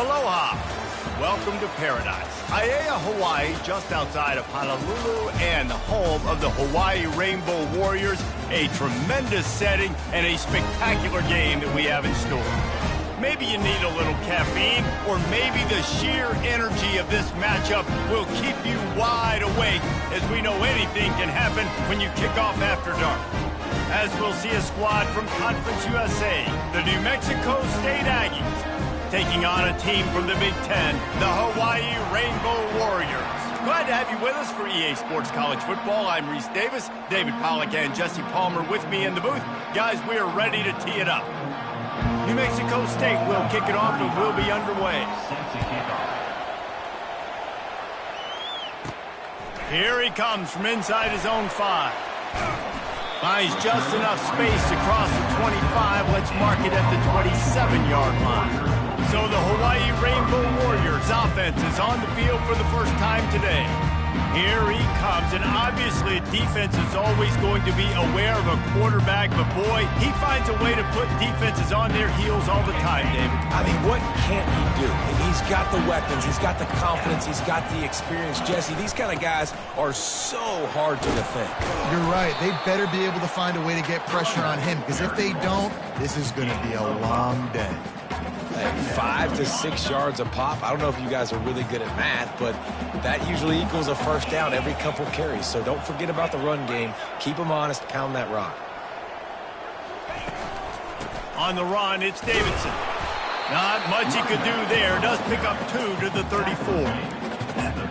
Aloha. Welcome to paradise. Aiea, Hawaii, just outside of Honolulu and the home of the Hawaii Rainbow Warriors. A tremendous setting and a spectacular game that we have in store. Maybe you need a little caffeine, or maybe the sheer energy of this matchup will keep you wide awake, as we know anything can happen when you kick off after dark. As we'll see a squad from Conference USA, the New Mexico State Aggies, taking on a team from the Big Ten, the Hawaii Rainbow Warriors. Glad to have you with us for EA Sports College Football. I'm Reese Davis, David Pollack and Jesse Palmer with me in the booth. Guys, we are ready to tee it up. New Mexico State will kick it off and we'll be underway. Here he comes from inside his own 5. Finds just enough space to cross the 25. Let's mark it at the 27-yard line. So the Hawaii Rainbow Warriors offense is on the field for the first time today. Here he comes, and obviously defense is always going to be aware of a quarterback, but boy, he finds a way to put defenses on their heels all the time, David. I mean, what can't he do? He's got the weapons, he's got the confidence, he's got the experience. Jesse, these kind of guys are so hard to defend. You're right. They better be able to find a way to get pressure on him, because if they don't, this is going to be a long day. 5 to 6 yards a pop. I don't know if you guys are really good at math, but that usually equals a first down every couple carries. So don't forget about the run game. Keep them honest. Pound that rock. On the run, it's Davidson. Not much he could do there. Does pick up 2 to the 34.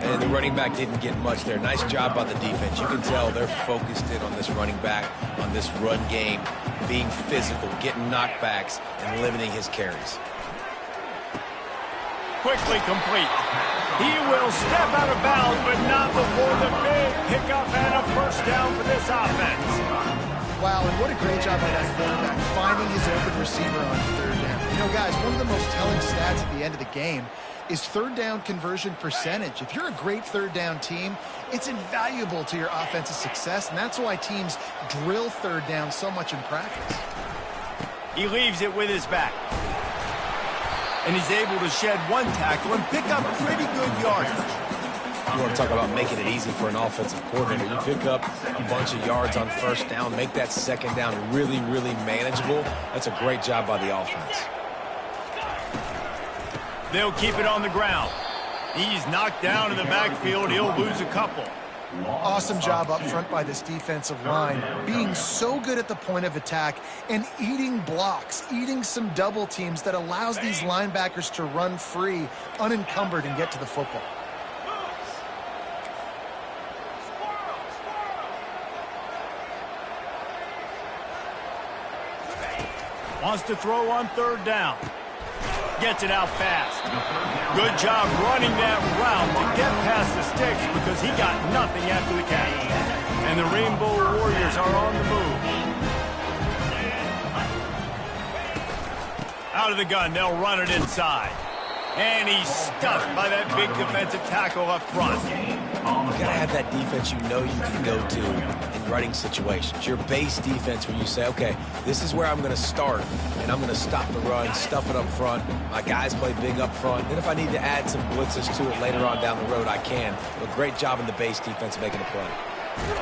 And the running back didn't get much there. Nice job by the defense. You can tell they're focused in on this running back, on this run game, being physical, getting knockbacks, and limiting his carries. Quickly complete. He will step out of bounds, but not before the big pickup and a first down for this offense. Wow, and what a great job by that quarterback, finding his open receiver on third down. You know, guys, one of the most telling stats at the end of the game is third down conversion percentage. If you're a great third down team, it's invaluable to your offensive success, and that's why teams drill third down so much in practice. He leaves it with his back. And he's able to shed one tackle and pick up pretty good yardage. You want to talk about making it easy for an offensive coordinator. You pick up a bunch of yards on first down, make that second down really, really manageable. That's a great job by the offense. They'll keep it on the ground. He's knocked down in the backfield. He'll lose a couple. Awesome job up front by this defensive line, being so good at the point of attack and eating blocks, eating some double teams that allows these linebackers to run free, unencumbered, and get to the football. Wants to throw on third down. Gets it out fast. Good job running that route to get past the sticks, because he got nothing after the catch. And the Rainbow Warriors are on the move. Out of the gun, they'll run it inside. And he's stuffed by that big defensive tackle up front. You gotta have that defense you know you can go to in running situations. Your base defense where you say, okay, this is where I'm gonna start, and I'm gonna stop the run, stuff it up front. My guys play big up front. Then if I need to add some blitzes to it later on down the road, I can. But great job in the base defense making a play.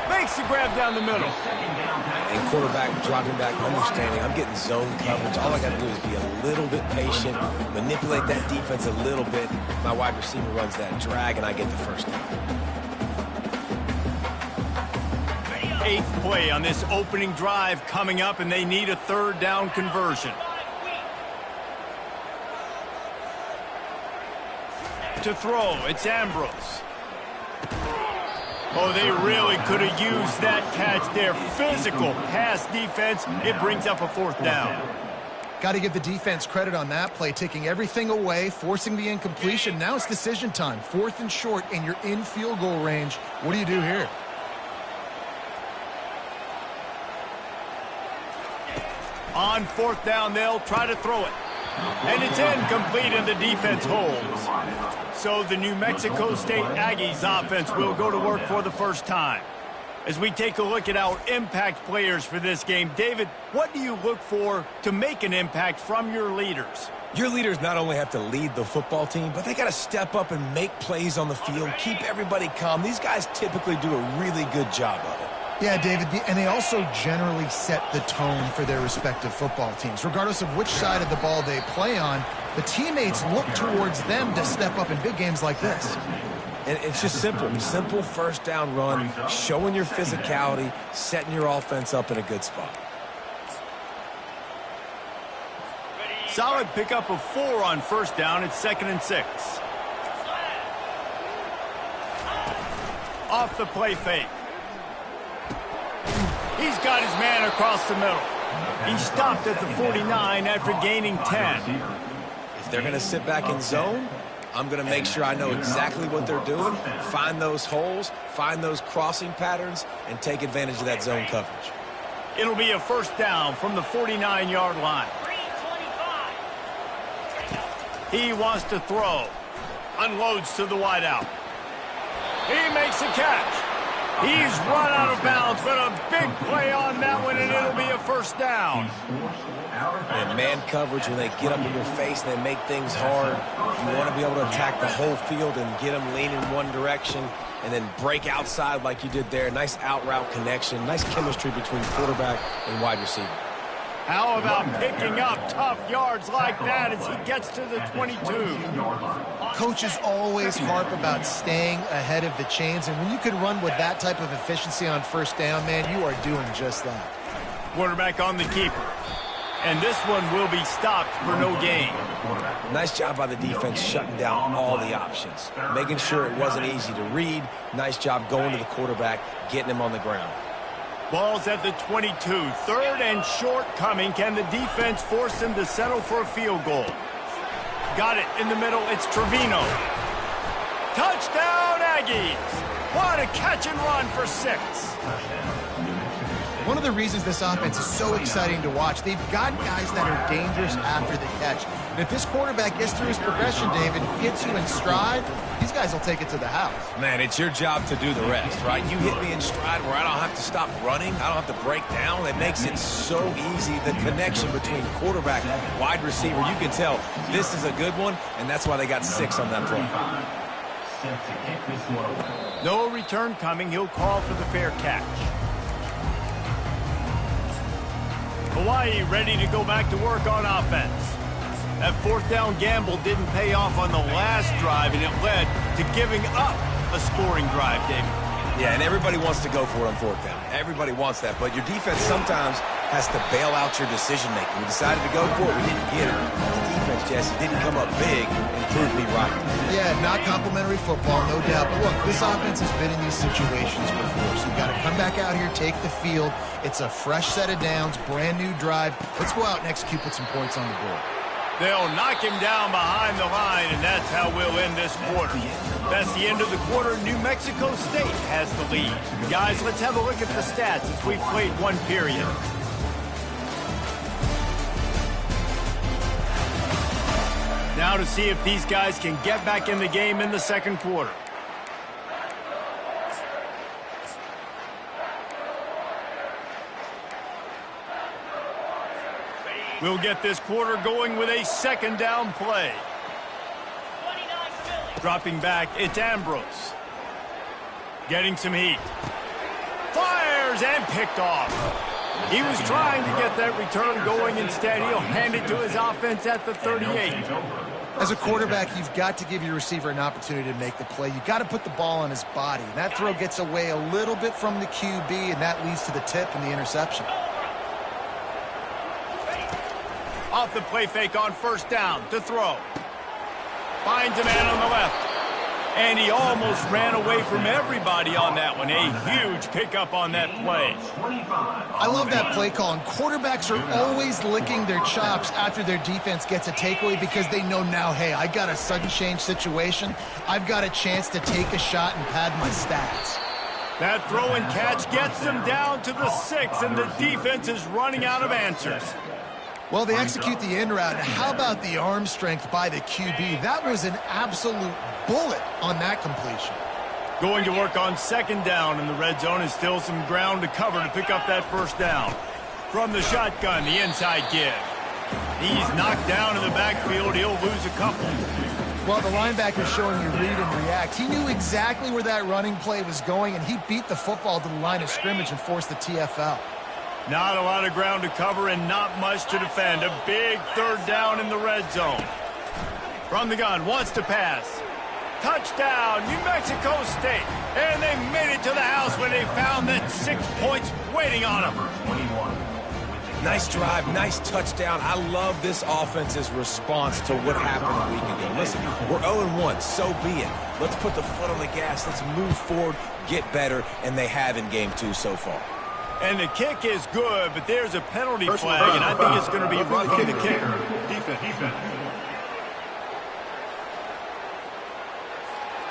Makes the grab down the middle. And quarterback dropping back, understanding I'm getting zone coverage. All I got to do is be a little bit patient, manipulate that defense a little bit. My wide receiver runs that drag, and I get the first down. 8th play on this opening drive coming up, and they need a third down conversion. To throw, it's Ambrose. Oh, they really could have used that catch there. Physical pass defense. It brings up a fourth down. Got to give the defense credit on that play, taking everything away, forcing the incompletion. Now it's decision time. 4th and short, and you're in field goal range. What do you do here? On 4th down, they'll try to throw it. And it's incomplete, and the defense holds. So the New Mexico State Aggies offense will go to work for the first time. As we take a look at our impact players for this game, David, what do you look for to make an impact from your leaders? Your leaders not only have to lead the football team, but they got to step up and make plays on the field, keep everybody calm. These guys typically do a really good job of it. Yeah, David, and they also generally set the tone for their respective football teams. Regardless of which side of the ball they play on, the teammates look towards them to step up in big games like this. And it's just simple first down run, showing your physicality, setting your offense up in a good spot. Solid pickup of 4 on first down. It's 2nd and 6. Off the play fake. He's got his man across the middle. He stopped at the 49 after gaining 10. If they're going to sit back in zone, I'm going to make sure I know exactly what they're doing, find those holes, find those crossing patterns, and take advantage of that zone coverage. It'll be a first down from the 49-yard line. He wants to throw. Unloads to the wideout. He makes a catch. He's run out of bounds, but a big play on that one, and it'll be a first down. And man coverage, when they get up in your face and they make things hard, you want to be able to attack the whole field and get them leaning one direction and then break outside like you did there. Nice out-route connection, nice chemistry between quarterback and wide receiver. How about picking up tough yards like that as he gets to the 22? Coaches always harp about staying ahead of the chains, and when you can run with that type of efficiency on first down, man, you are doing just that. Quarterback on the keeper. And this one will be stopped for no gain. Nice job by the defense shutting down all the options, making sure it wasn't easy to read. Nice job going to the quarterback, getting him on the ground. Ball's at the 22. 3rd and short coming. Can the defense force him to settle for a field goal? Got it in the middle. It's Trevino. Touchdown, Aggies. What a catch and run for 6. One of the reasons this offense is so exciting to watch, they've got guys that are dangerous after the catch. And if this quarterback gets through his progression, David, gets you in stride, these guys will take it to the house. Man, it's your job to do the rest, right? You hit me in stride where I don't have to stop running. I don't have to break down. It makes it so easy. The connection between quarterback and wide receiver, you can tell this is a good one, and that's why they got 6 on that play. No return coming. He'll call for the fair catch. Hawaii ready to go back to work on offense. That 4th down gamble didn't pay off on the last drive, and it led to giving up a scoring drive, David. Yeah, and everybody wants to go for it on 4th down. Everybody wants that, but your defense sometimes has to bail out your decision-making. We decided to go for it. We didn't get it. The defense, Jesse, didn't come up big and prove me right. Yeah, not complimentary football, no doubt. But look, this offense has been in these situations before, so you got to come back out here, take the field. It's a fresh set of downs, brand new drive. Let's go out and execute, put some points on the board. They'll knock him down behind the line, and that's how we'll end this quarter. That's the end of the quarter. New Mexico State has the lead. Guys, let's have a look at the stats as we've played one period. Now to see if these guys can get back in the game in the second quarter. We'll get this quarter going with a 2nd down play. Dropping back, it's Ambrose. Getting some heat. Fires and picked off. He was trying to get that return going. Instead, he'll hand it to his offense at the 38. As a quarterback, you've got to give your receiver an opportunity to make the play. You've got to put the ball on his body. That throw gets away a little bit from the QB, and that leads to the tip and the interception. Off the play fake on first down to throw. Finds a man on the left. And he almost ran away from everybody on that one. A huge pickup on that play. I love that play call. And quarterbacks are always licking their chops after their defense gets a takeaway because they know now, hey, I got a sudden change situation. I've got a chance to take a shot and pad my stats. That throw and catch gets them down to the 6, and the defense is running out of answers. Well, they execute the in route. How about the arm strength by the QB? That was an absolute bullet on that completion. Going to work on second down in the red zone, and still some ground to cover to pick up that first down. From the shotgun, the inside give. He's knocked down in the backfield. He'll lose a couple. Well, the linebacker's showing you read and react. He knew exactly where that running play was going, and he beat the football to the line of scrimmage and forced the TFL. Not a lot of ground to cover and not much to defend. A big third down in the red zone. From the gun, wants to pass. Touchdown, New Mexico State. And they made it to the house when they found that 6 points waiting on them. Nice drive, nice touchdown. I love this offense's response to what happened a week ago. Listen, we're 0-1, so be it. Let's put the foot on the gas. Let's move forward, get better, and they have in game 2 so far. And the kick is good, but there's a penalty flag, and I think it's going to be roughing the kicker. Defense.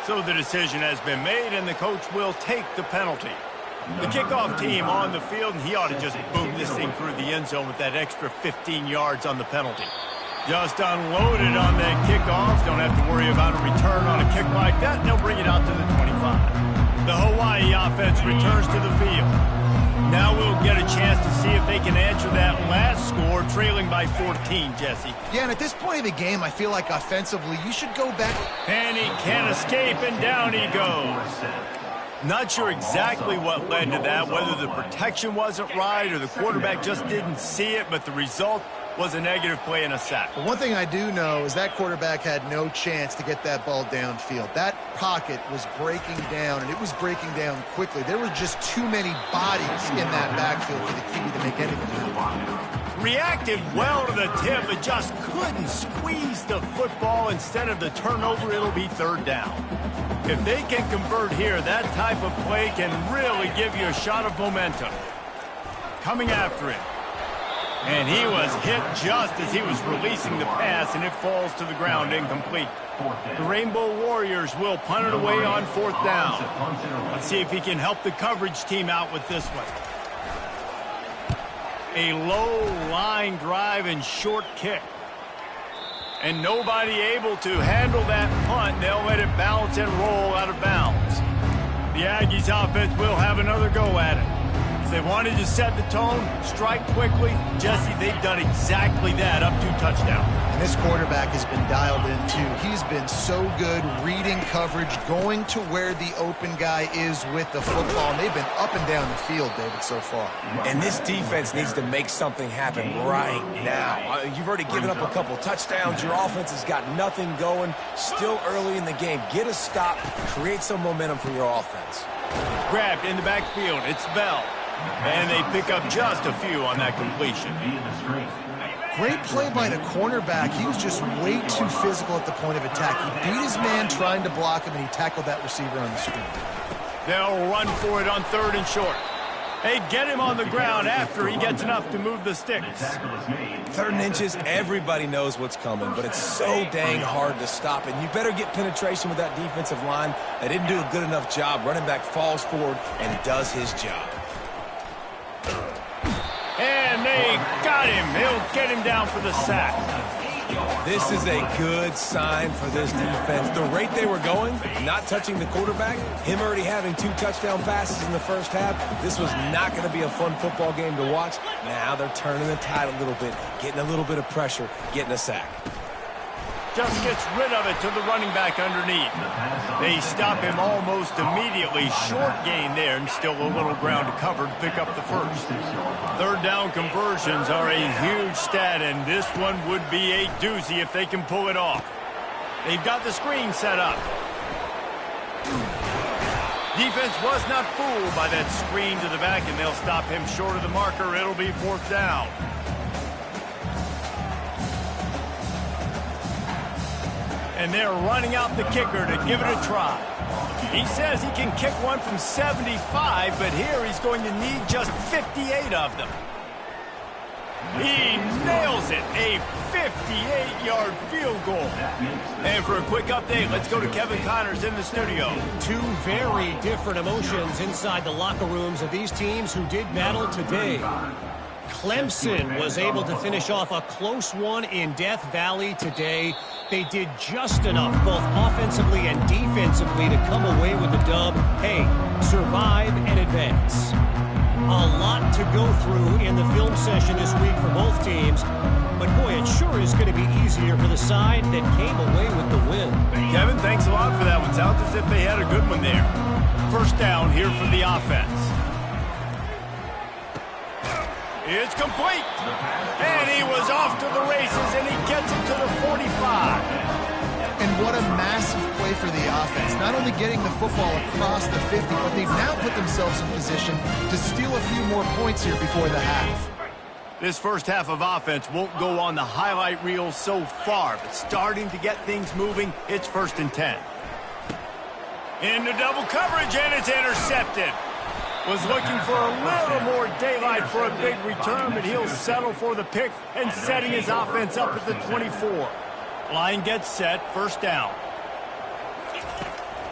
So the decision has been made, and the coach will take the penalty. The kickoff team on the field, and he ought to just boom this thing through the end zone with that extra 15 yards on the penalty. Just unloaded on that kickoff. Don't have to worry about a return on a kick like that, and they'll bring it out to the 25. The Hawaii offense returns to the field. Now we'll get a chance to see if they can answer that last score, trailing by 14, Jesse. Yeah, and at this point of the game, I feel like offensively, you should go back. And he can't escape, and down he goes. Not sure exactly what led to that, whether the protection wasn't right or the quarterback just didn't see it, but the result was a negative play and a sack. But one thing I do know is that quarterback had no chance to get that ball downfield. That pocket was breaking down, and it was breaking down quickly. There were just too many bodies in that backfield for the QB to make anything happen. Reacted well to the tip, but just couldn't squeeze the football. Instead of the turnover, it'll be third down. If they can convert here, that type of play can really give you a shot of momentum. Coming after it. And he was hit just as he was releasing the pass, and it falls to the ground incomplete. The Rainbow Warriors will punt it away on fourth down. Let's see if he can help the coverage team out with this one. A low line drive and short kick. And nobody able to handle that punt. They'll let it bounce and roll out of bounds. The Aggies offense will have another go at it. If they wanted to set the tone, strike quickly, Jesse, they've done exactly that up to touchdown. And this quarterback has been dialed in, too. He's been so good reading coverage, going to where the open guy is with the football. And they've been up and down the field, David, so far. And this defense needs to make something happen right now. You've already given up a couple touchdowns. Your offense has got nothing going. Still early in the game. Get a stop. Create some momentum for your offense. Grabbed in the backfield. It's Bell. And they pick up just a few on that completion. Great play by the cornerback. He was just way too physical at the point of attack. He beat his man trying to block him, and he tackled that receiver on the screen. They'll run for it on third and short. They get him on the ground after he gets enough to move the sticks. Third and inches, everybody knows what's coming, but it's so dang hard to stop. And you better get penetration with that defensive line. They didn't do a good enough job. Running back falls forward and does his job. And they got him. He'll get him down for the sack. This is a good sign for this defense. The rate they were going, not touching the quarterback, him already having 2 touchdown passes in the first half, this was not going to be a fun football game to watch. Now they're turning the tide a little bit, getting a little bit of pressure, getting a sack. Just gets rid of it to the running back underneath. They stop him almost immediately. Short gain there, and still a little ground to cover to pick up the first. Third down conversions are a huge stat, and this one would be a doozy if they can pull it off. They've got the screen set up. Defense was not fooled by that screen to the back, and they'll stop him short of the marker. It'll be fourth down. And they're running out the kicker to give it a try. He says he can kick one from 75, but here he's going to need just 58 of them. He nails it, a 58-yard field goal. And for a quick update, let's go to Kevin Connors in the studio. 2 very different emotions inside the locker rooms of these teams who did battle today. Clemson was able to finish off a close one in Death Valley today. They did just enough, both offensively and defensively, to come away with the dub. Hey, survive and advance. A lot to go through in the film session this week for both teams. But, boy, it sure is going to be easier for the side that came away with the win. Kevin, thanks a lot for that one. Sounds as if they had a good one there. First down here for the offense. It's complete. And he was off to the races, and he gets it to the 45. And what a massive play for the offense. Not only getting the football across the 50, but they've now put themselves in position to steal a few more points here before the half. This first half of offense won't go on the highlight reel so far, but starting to get things moving, it's 1st and 10. Into double coverage, and it's intercepted. Was looking for a little more daylight for a big return, but he'll settle for the pick and setting his offense up at the 24. Line gets set, 1st down.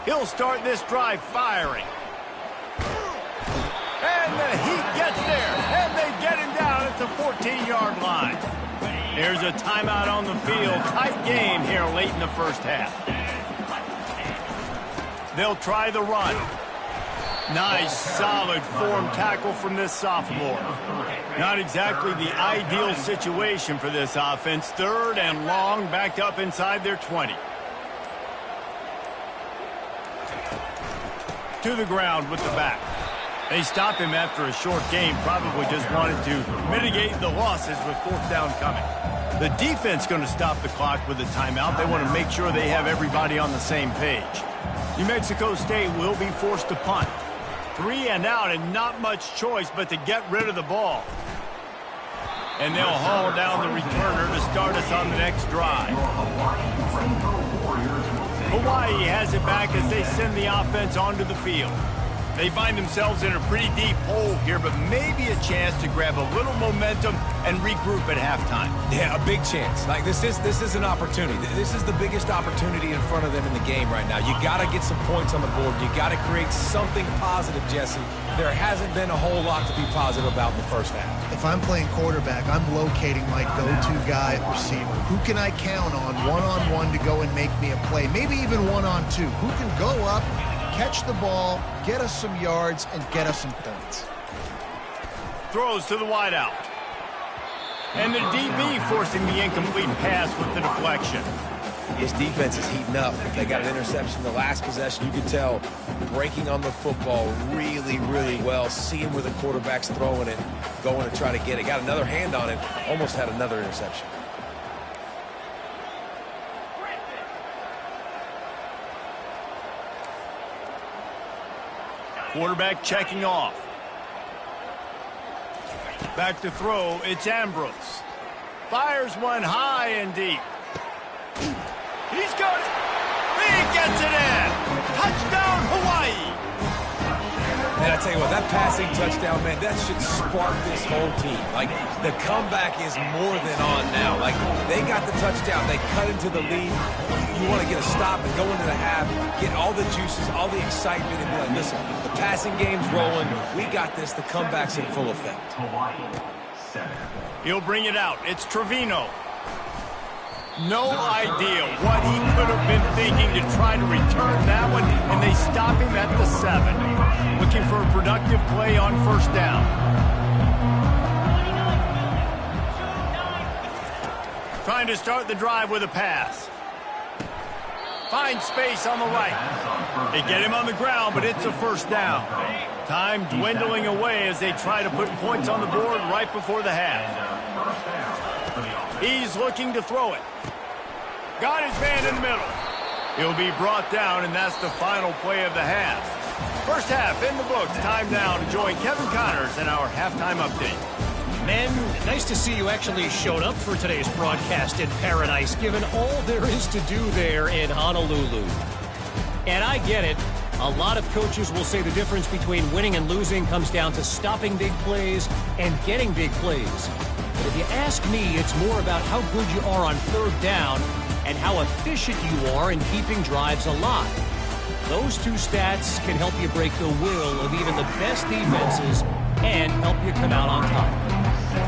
He'll start this drive firing. And the Heat gets there, and they get him down at the 14-yard line. There's a timeout on the field. Tight game here late in the first half. They'll try the run. Nice, solid form tackle from this sophomore. Not exactly the ideal situation for this offense. 3rd and long, backed up inside their 20. To the ground with the back. They stopped him after a short game, probably just wanted to mitigate the losses with 4th down coming. The defense going to stop the clock with a timeout. They want to make sure they have everybody on the same page. New Mexico State will be forced to punt. 3 and out, and not much choice but to get rid of the ball. And they'll haul down the returner to start us on the next drive. Hawaii has it back as they send the offense onto the field. They find themselves in a pretty deep hole here, but maybe a chance to grab a little momentum and regroup at halftime. Yeah, a big chance. Like, this is an opportunity. This is the biggest opportunity in front of them in the game right now. You got to get some points on the board. You got to create something positive, Jesse. There hasn't been a whole lot to be positive about in the first half. If I'm playing quarterback, I'm locating my go-to guy at receiver. Who can I count on one-on-one to go and make me a play? Maybe even one-on-two. Who can go up, catch the ball, get us some yards, and get us some points. Throws to the wideout. And the DB forcing the incomplete pass with the deflection. This defense is heating up. They got an interception the last possession. You could tell breaking on the football really, really well. Seeing where the quarterback's throwing it, going to try to get it. Got another hand on it. Almost had another interception. Quarterback checking off. Back to throw, it's Ambrose. Fires one high and deep. He's got it. He gets it in. Touchdown, Hawaii. Man, I tell you what, that passing touchdown, man, that should spark this whole team. Like, the comeback is more than on now. Like, they got the touchdown. They cut into the lead. You want to get a stop and go into the half, get all the juices, all the excitement, and be like, listen, the passing game's rolling. We got this. The comeback's in full effect. He'll bring it out. It's Trevino. No idea what he could have been thinking to try to return that one, and they stop him at the 7. Looking for a productive play on 1st down. Trying to start the drive with a pass. Finds space on the right. They get him on the ground, but it's a 1st down. Time dwindling away as they try to put points on the board right before the half. He's looking to throw it. Got his man in the middle. He'll be brought down, and that's the final play of the half. First half in the books. Time now to join Kevin Connors in our halftime update. Men, nice to see you actually showed up for today's broadcast in Paradise, given all there is to do there in Honolulu. And I get it. A lot of coaches will say the difference between winning and losing comes down to stopping big plays and getting big plays. But if you ask me, it's more about how good you are on 3rd down and how efficient you are in keeping drives alive. Those two stats can help you break the will of even the best defenses and help you come out on top.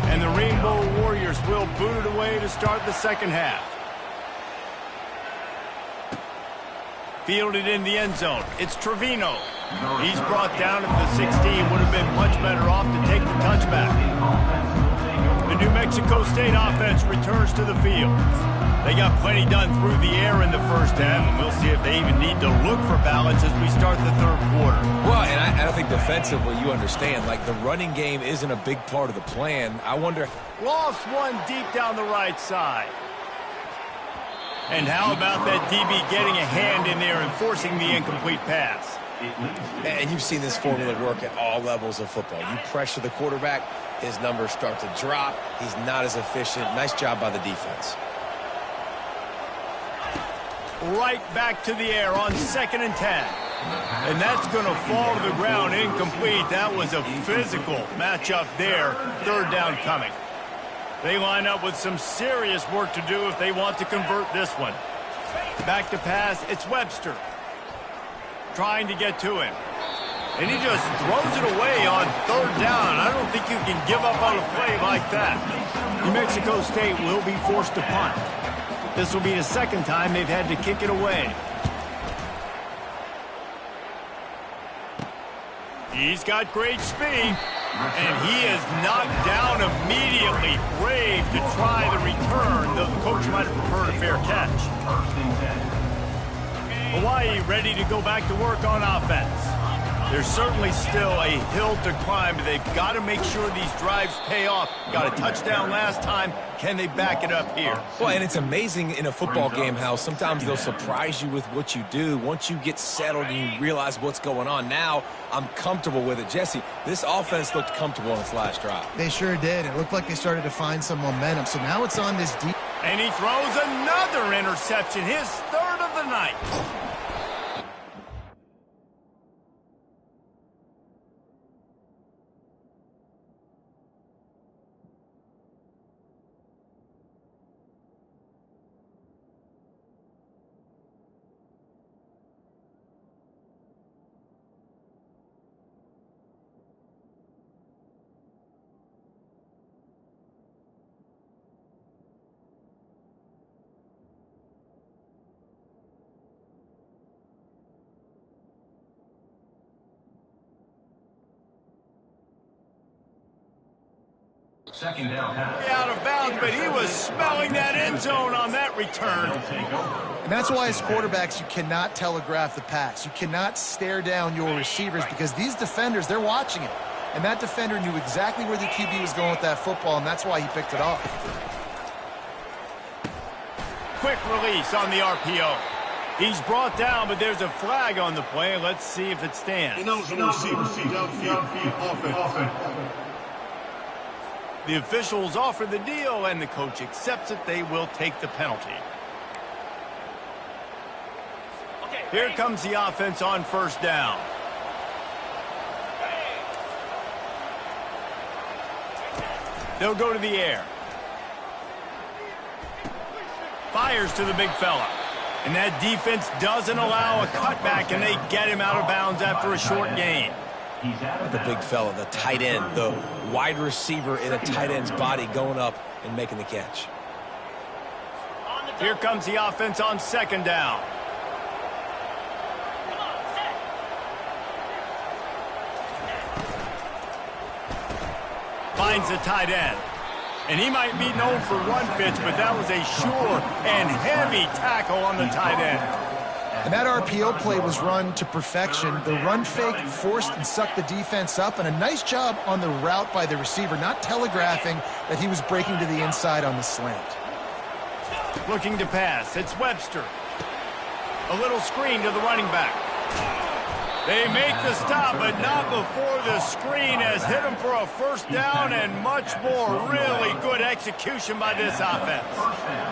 And the Rainbow Warriors will boot it away to start the second half. Fielded in the end zone. It's Trevino. He's brought down at the 16. Would have been much better off to take the touchback. The New Mexico State offense returns to the field. They got plenty done through the air in the first half, and we'll see if they even need to look for balance as we start the third quarter. Well, and I think defensively, you understand, like the running game isn't a big part of the plan. I wonder. Lost one deep down the right side. And how about that DB getting a hand in there and forcing the incomplete pass? And you've seen this formula work at all levels of football. You pressure the quarterback, his numbers start to drop. He's not as efficient. Nice job by the defense. Right back to the air on 2nd and 10. And that's going to fall to the ground incomplete. That was a physical matchup there. 3rd down coming. They line up with some serious work to do if they want to convert this one. Back to pass, it's Webster. Trying to get to him. And he just throws it away on 3rd down. I don't think you can give up on a play like that. New Mexico State will be forced to punt. This will be the 2nd time they've had to kick it away. He's got great speed. And he is knocked down immediately. Brave to try the return, though the coach might have preferred a fair catch. Hawaii ready to go back to work on offense. There's certainly still a hill to climb, but they've got to make sure these drives pay off. Got a touchdown last time. Can they back it up here? Well, and it's amazing in a football game how sometimes they'll surprise you with what you do. Once you get settled and you realize what's going on, now I'm comfortable with it. Jesse, this offense looked comfortable in its last drive. They sure did. It looked like they started to find some momentum. So now it's on this deep. And he throws another interception, his 3rd of the night. Second down pass. Out of bounds, but he was smelling that end zone on that return. And that's why as quarterbacks, you cannot telegraph the pass. You cannot stare down your receivers because these defenders, they're watching it. And that defender knew exactly where the QB was going with that football, and that's why he picked it off. Quick release on the RPO. He's brought down, but there's a flag on the play. Let's see if it stands. The officials offer the deal, and the coach accepts it. They will take the penalty. Here comes the offense on 1st down. They'll go to the air. Fires to the big fella. And that defense doesn't allow a cutback, and they get him out of bounds after a short gain. The big fella, the tight end, the wide receiver in a tight end's body going up and making the catch. Here comes the offense on 2nd down. Finds the tight end. And he might be known for run fits, but that was a sure and heavy tackle on the tight end. And that RPO play was run to perfection. The run fake forced and sucked the defense up, and a nice job on the route by the receiver, not telegraphing that he was breaking to the inside on the slant. Looking to pass, it's Webster. A little screen to the running back. They make the stop, but not before the screen has hit him for a 1st down and much more. Really good execution by this offense.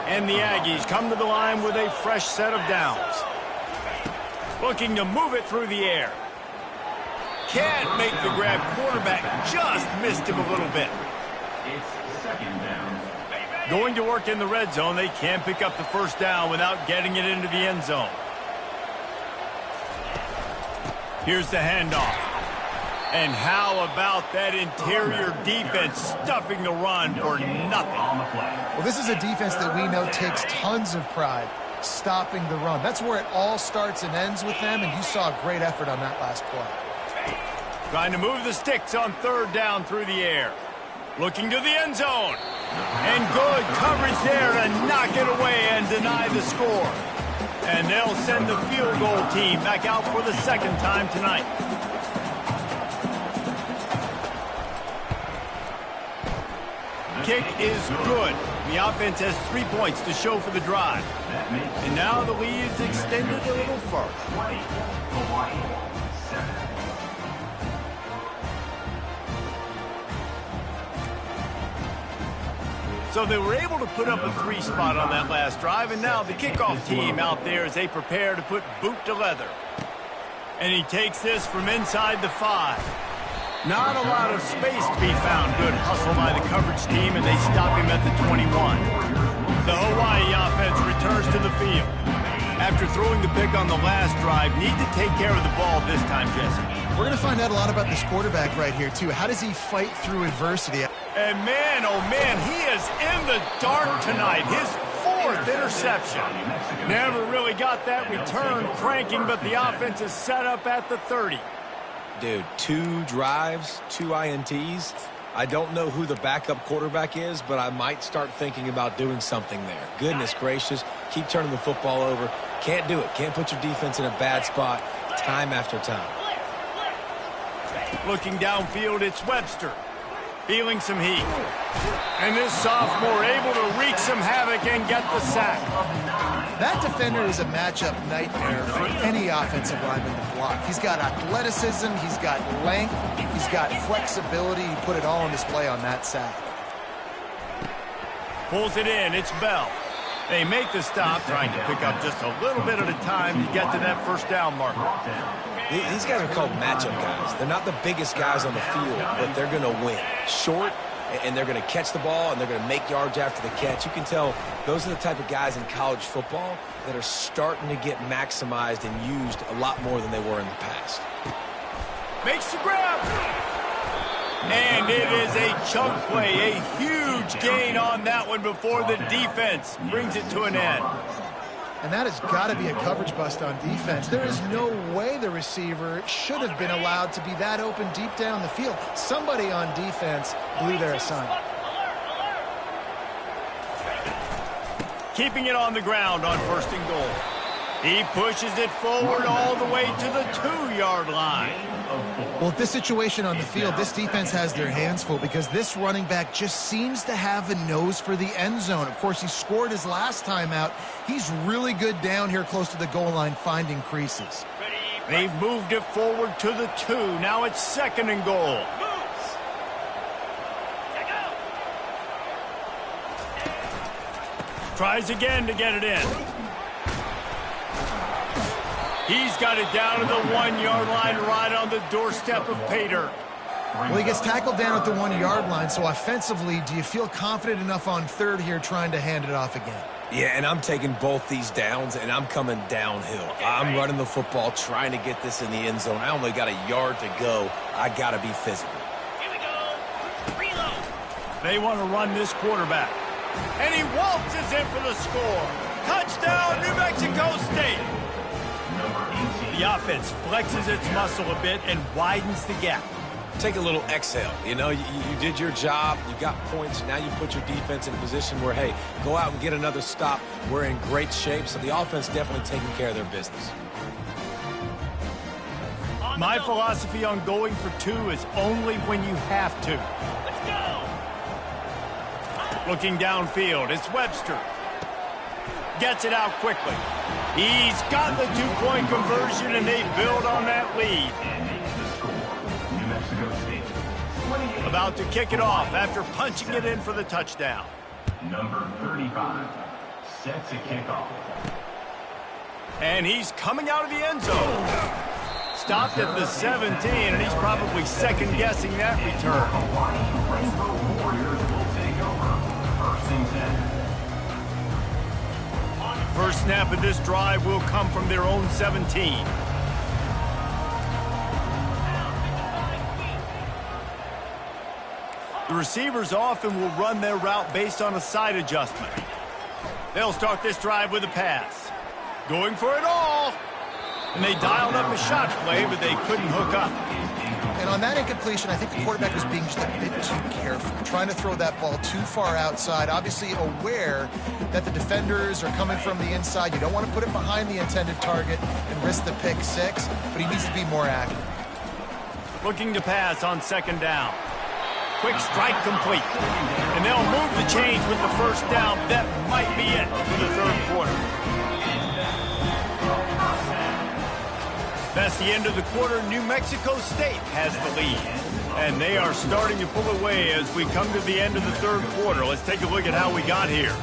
And the Aggies come to the line with a fresh set of downs. Looking to move it through the air. Can't make the grab. Quarterback just missed him a little bit. It's 2nd down. Going to work in the red zone. They can't pick up the 1st down without getting it into the end zone. Here's the handoff. And how about that interior defense stuffing the run for nothing? Well, this is a defense that we know takes tons of pride stopping the run. That's where it all starts and ends with them, and you saw a great effort on that last play. Trying to move the sticks on third down through the air. Looking to the end zone. And good coverage there to knock it away and deny the score. And they'll send the field goal team back out for the second time tonight. Kick is good. The offense has 3 points to show for the drive. And now the lead is extended a little further. So they were able to put up a 3 spot on that last drive, and now the kickoff team out there as they prepare to put boot to leather. And he takes this from inside the 5. Not a lot of space to be found. Good hustle by the coverage team, and they stop him at the 21. The Hawaii offense returns to the field. After throwing the pick on the last drive, need to take care of the ball this time, Jesse. We're going to find out a lot about this quarterback right here, too. How does he fight through adversity? And man, oh man, he is in the dark tonight. His 4th interception. Never really got that return cranking, but the offense is set up at the 30. Dude, 2 drives, 2 INTs. I don't know who the backup quarterback is, but I might start thinking about doing something there. Goodness gracious, keep turning the football over. Can't do it. Can't put your defense in a bad spot time after time. Looking downfield, it's Webster. Feeling some heat. And this sophomore able to wreak some havoc and get the sack. That defender is a matchup nightmare for any offensive lineman to block. He's got athleticism, he's got length, he's got flexibility. He put it all on display on that sack. Pulls it in, it's Bell. They make the stop, trying to pick up just a little bit at a time to get to that first down marker. These guys are called matchup guys. They're not the biggest guys on the field, but they're going to win. Short, and they're going to catch the ball, and they're going to make yards after the catch. You can tell those are the type of guys in college football that are starting to get maximized and used a lot more than they were in the past. Makes the grab. And it is a chunk play, a huge gain on that one before the defense brings it to an end. And that has got to be a coverage bust on defense. There is no way the receiver should have been allowed to be that open deep down the field. Somebody on defense blew their assignment. Keeping it on the ground on 1st and goal. He pushes it forward all the way to the 2-yard line. Well, with this situation on the field, this defense has their hands full because this running back just seems to have a nose for the end zone. Of course, he scored his last time out. He's really good down here close to the goal line finding creases. They've moved it forward to the 2. Now it's 2nd and goal. Tries again to get it in. He's got it down to the 1-yard line right on the doorstep of Pater. Well, he gets tackled down at the 1-yard line, so offensively, do you feel confident enough on 3rd here trying to hand it off again? Yeah, and I'm taking both these downs, and I'm coming downhill. I'm running the football, trying to get this in the end zone. I only got a yard to go. I got to be physical. Here we go. Reload. They want to run this quarterback. And he waltzes in for the score. Touchdown, New Mexico State. The offense flexes its muscle a bit and widens the gap. Take a little exhale. You know, you did your job. You got points. Now you put your defense in a position where, hey, go out and get another stop. We're in great shape, so the offense definitely taking care of their business. My philosophy on going for 2 is only when you have to. Let's go. Looking downfield, it's Webster. Gets it out quickly. He's got the 2-point conversion, and they build on that lead. About to kick it off after punching it in for the touchdown. Number 35 sets a kickoff. And he's coming out of the end zone. Stopped at the 17, and he's probably second-guessing that return. Hawaii Rainbow Warriors will take over 1st and 10. First snap of this drive will come from their own 17. The receivers often will run their route based on a side adjustment. They'll start this drive with a pass. Going for it all. And they dialed up a shot play, but they couldn't hook up. And on that incompletion, I think the quarterback was being just a bit too careful, trying to throw that ball too far outside, obviously aware that the defenders are coming from the inside. You don't want to put it behind the intended target and risk the pick six, but he needs to be more accurate. Looking to pass on second down. Quick strike complete. And they'll move the chains with the first down. That might be it for the third quarter. That's the end of the quarter. New Mexico State has the lead. And they are starting to pull away as we come to the end of the third quarter. Let's take a look at how we got here.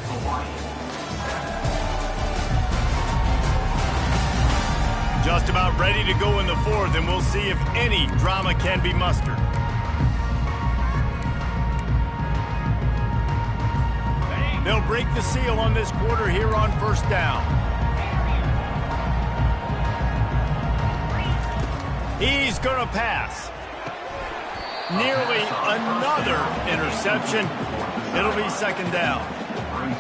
Just about ready to go in the fourth, and we'll see if any drama can be mustered. They'll break the seal on this quarter here on first down. He's going to pass. Nearly another interception. It'll be second down.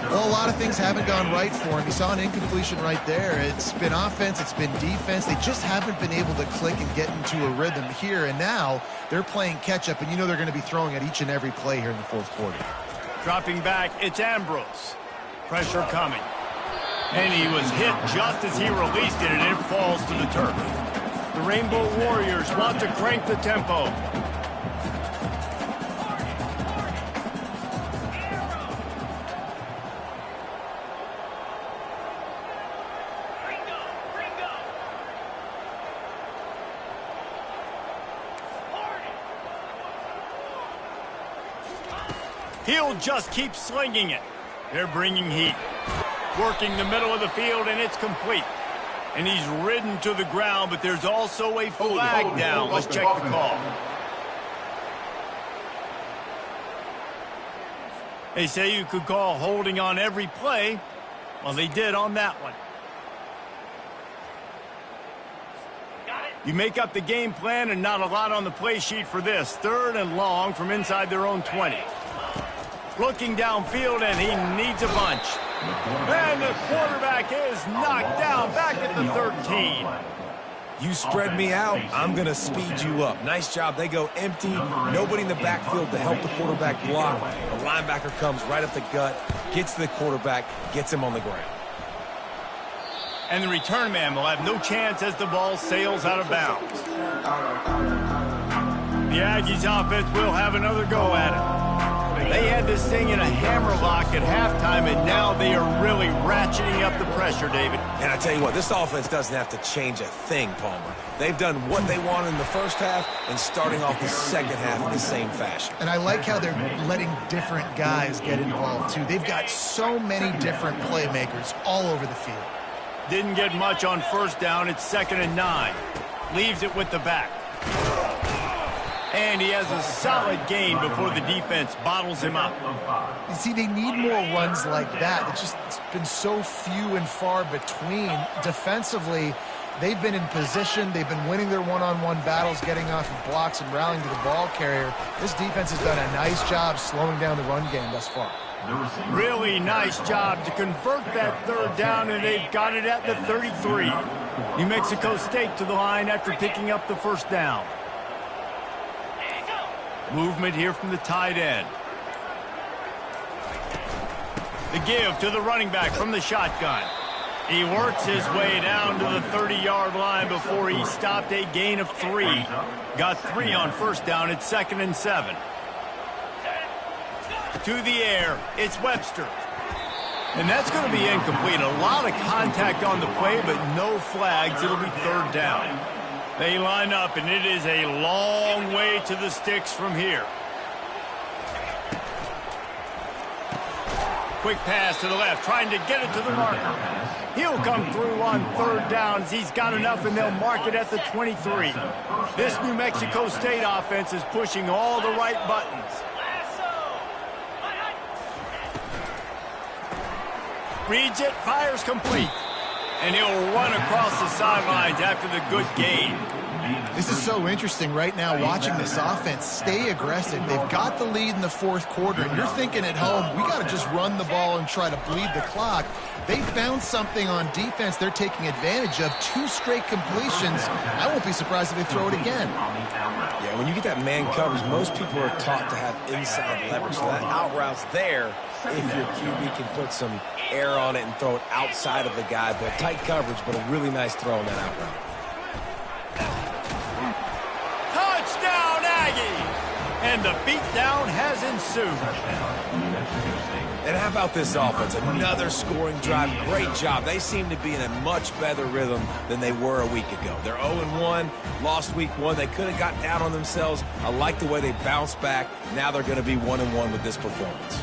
Well, a lot of things haven't gone right for him. You saw an incompletion right there. It's been offense, it's been defense. They just haven't been able to click and get into a rhythm here. And now they're playing catch-up, and you know they're going to be throwing at each and every play here in the fourth quarter. Dropping back, it's Ambrose. Pressure coming. And he was hit just as he released it, and it falls to the turf. The Rainbow Warriors want to crank the tempo. He'll just keep slinging it. They're bringing heat. Working the middle of the field, and it's complete. And he's ridden to the ground, but there's also a flag down. Let's check the call. They say you could call holding on every play. Well, they did on that one. You make up the game plan and not a lot on the play sheet for this. Third and long from inside their own 20. Looking downfield, and he needs a bunch. And the quarterback is knocked down back at the 13. You spread me out, I'm going to speed you up. Nice job. They go empty. Nobody in the backfield to help the quarterback block. The linebacker comes right up the gut, gets to the quarterback, gets him on the ground. And the return man will have no chance as the ball sails out of bounds. The Aggies offense will have another go at it. They had this thing in a hammerlock at halftime, and now they are really ratcheting up the pressure, David. And I tell you what, this offense doesn't have to change a thing, Palmer. They've done what they wanted in the first half and starting off the second half in the same fashion. And I like how they're letting different guys get involved, too. They've got so many different playmakers all over the field. Didn't get much on first down. It's 2nd and 9. Leaves it with the back. And he has a solid gain before the defense bottles him up. You see, they need more runs like that. It's been so few and far between. Defensively, they've been in position. They've been winning their one-on-one battles, getting off of blocks and rallying to the ball carrier. This defense has done a nice job slowing down the run game thus far. Really nice job to convert that third down, and they've got it at the 33. New Mexico State to the line after picking up the first down. Movement here from the tight end. The give to the running back from the shotgun. He works his way down to the 30-yard line before he stopped a gain of 3. Got 3 on first down. It's 2nd and 7. To the air, it's Webster. And that's going to be incomplete. A lot of contact on the play, but no flags. It'll be third down. They line up, and it is a long way to the sticks from here. Quick pass to the left, trying to get it to the marker. He'll come through on third downs. He's got enough, and they'll mark it at the 23. This New Mexico State offense is pushing all the right buttons. Reads it, fires complete. And he'll run across the sidelines after the good gain. This is so interesting right now watching this offense stay aggressive. They've got the lead in the fourth quarter, and you're thinking at home, we got to just run the ball and try to bleed the clock. They found something on defense they're taking advantage of. 2 straight completions. I won't be surprised if they throw it again. Yeah, when you get that man coverage, most people are taught to have inside leverage. So that out route's there if your QB can put some air on it and throw it outside of the guy. But tight coverage, but a really nice throw on that out route. Touchdown, Aggie! And the beatdown has ensued. And how about this offense? Another scoring drive. Great job. They seem to be in a much better rhythm than they were a week ago. They're 0-1, lost week 1. They could have got down on themselves. I like the way they bounced back. Now they're going to be 1-1 with this performance.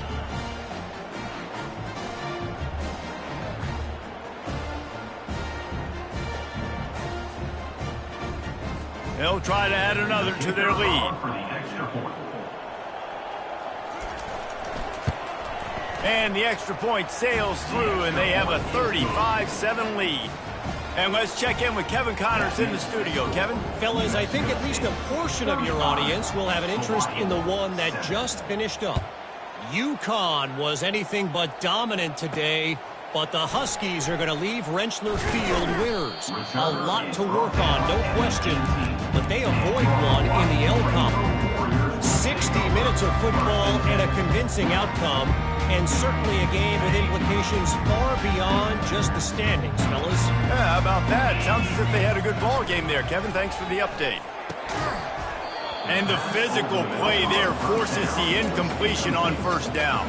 They'll try to add another to their lead. And the extra point sails through, and they have a 35-7 lead. And let's check in with Kevin Connors in the studio. Kevin? Fellas, I think at least a portion of your audience will have an interest in the one that just finished up. UConn was anything but dominant today, but the Huskies are going to leave Rentschler Field winners. A lot to work on, no question, but they avoid one in the L Cup. 60 minutes of football and a convincing outcome, and certainly a game with implications far beyond just the standings, fellas. Yeah, how about that? Sounds as if they had a good ball game there. Kevin, thanks for the update. And the physical play there forces the incompletion on first down.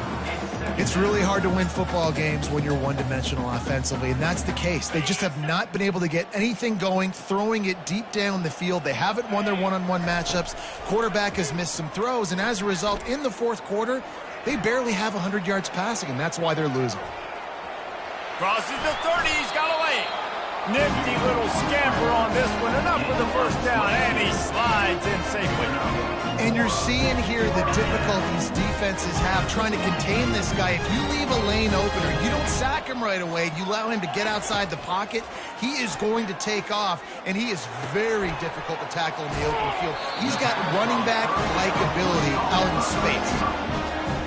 It's really hard to win football games when you're one-dimensional offensively, and that's the case. They just have not been able to get anything going, throwing it deep down the field. They haven't won their one-on-one matchups. Quarterback has missed some throws, and as a result, in the fourth quarter, they barely have 100 yards passing, and that's why they're losing. Crosses the 30, he's got away. Nifty little scamper on this one, enough for the first down, and he slides in safely. And you're seeing here the difficulties defenses have trying to contain this guy. If you leave a lane open or you don't sack him right away, you allow him to get outside the pocket, he is going to take off, and he is very difficult to tackle in the open field. He's got running back-like ability out in space.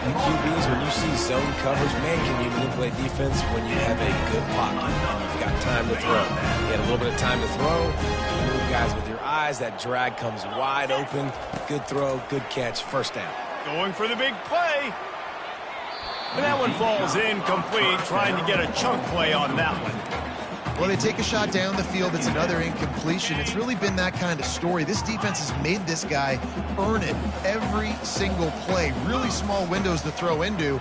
And QBs, when you see zone coverage, man, can you manipulate defense when you have a good pocket and you've got time to throw. You had a little bit of time to throw. You move guys with your eyes. That drag comes wide open. Good throw, good catch, first down. Going for the big play. And that one falls incomplete, trying to get a chunk play on that one. Well, they take a shot down the field. It's another incompletion. It's really been that kind of story. This defense has made this guy earn it every single play. Really small windows to throw into.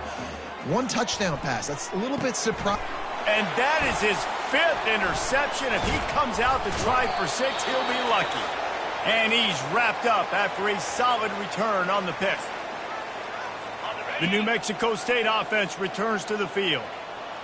One touchdown pass. That's a little bit surprising. And that is his 5th interception. If he comes out to try for 6, he'll be lucky. And he's wrapped up after a solid return on the pick. The New Mexico State offense returns to the field.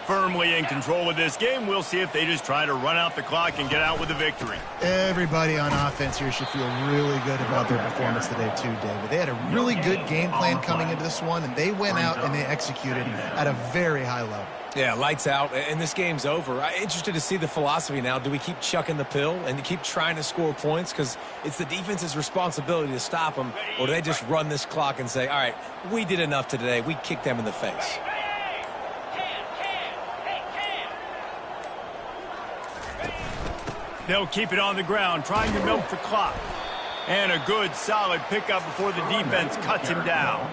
Firmly in control of this game. We'll see if they just try to run out the clock and get out with a victory. Everybody on offense here should feel really good about their performance today too, David. They had a really good game plan coming into this one, and they went out and they executed at a very high level. Yeah, lights out, and this game's over. I'm interested to see the philosophy now. Do we keep chucking the pill and keep trying to score points? Because it's the defense's responsibility to stop them, or do they just run this clock and say, all right, we did enough today. We kicked them in the face. They'll keep it on the ground, trying to milk the clock. And a good, solid pickup before the defense cuts him down.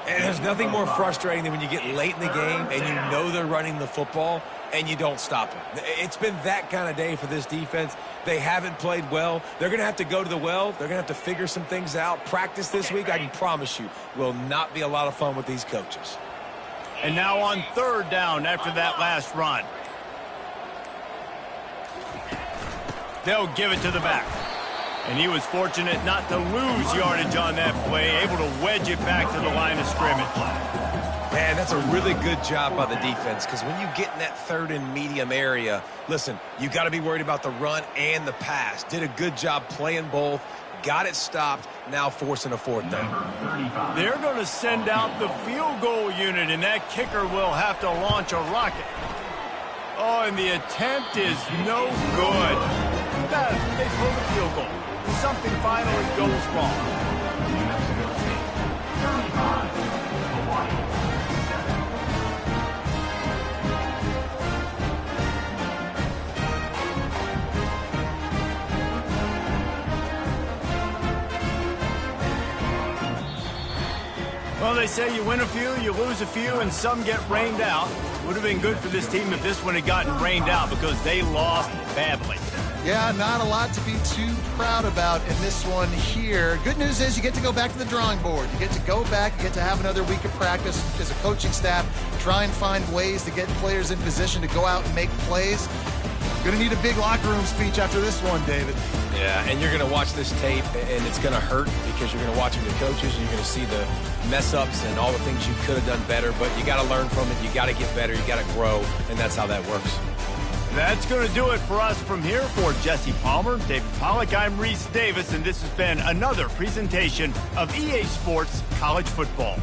And there's nothing more frustrating than when you get late in the game and you know they're running the football and you don't stop them. It's been that kind of day for this defense. They haven't played well. They're going to have to go to the well. They're going to have to figure some things out. Practice this week, I can promise you, will not be a lot of fun with these coaches. And now on 3rd down after that last run. They'll give it to the back. And he was fortunate not to lose yardage on that play, able to wedge it back to the line of scrimmage. Man, that's a really good job by the defense, because when you get in that 3rd and medium area, listen, you got to be worried about the run and the pass. Did a good job playing both, got it stopped, now forcing a 4th down. They're going to send out the field goal unit, and that kicker will have to launch a rocket. Oh, and the attempt is no good. They throw the field goal. something finally goes wrong. New Mexico State 35, Hawaii 7. Well, they say you win a few, you lose a few, and some get rained out. Would have been good for this team if this one had gotten rained out because they lost badly. Yeah, not a lot to be too proud about in this one here. Good news is you get to go back to the drawing board. You get to go back, you get to have another week of practice as a coaching staff, try and find ways to get players in position to go out and make plays. Going to need a big locker room speech after this one, David. Yeah, and you're going to watch this tape, and it's going to hurt because you're going to watch your coaches, and you're going to see the mess-ups and all the things you could have done better, but you got to learn from it. You got to get better. You got to grow, and that's how that works. That's going to do it for us from here. For Jesse Palmer, David Pollack, I'm Reese Davis, and this has been another presentation of EA Sports College Football.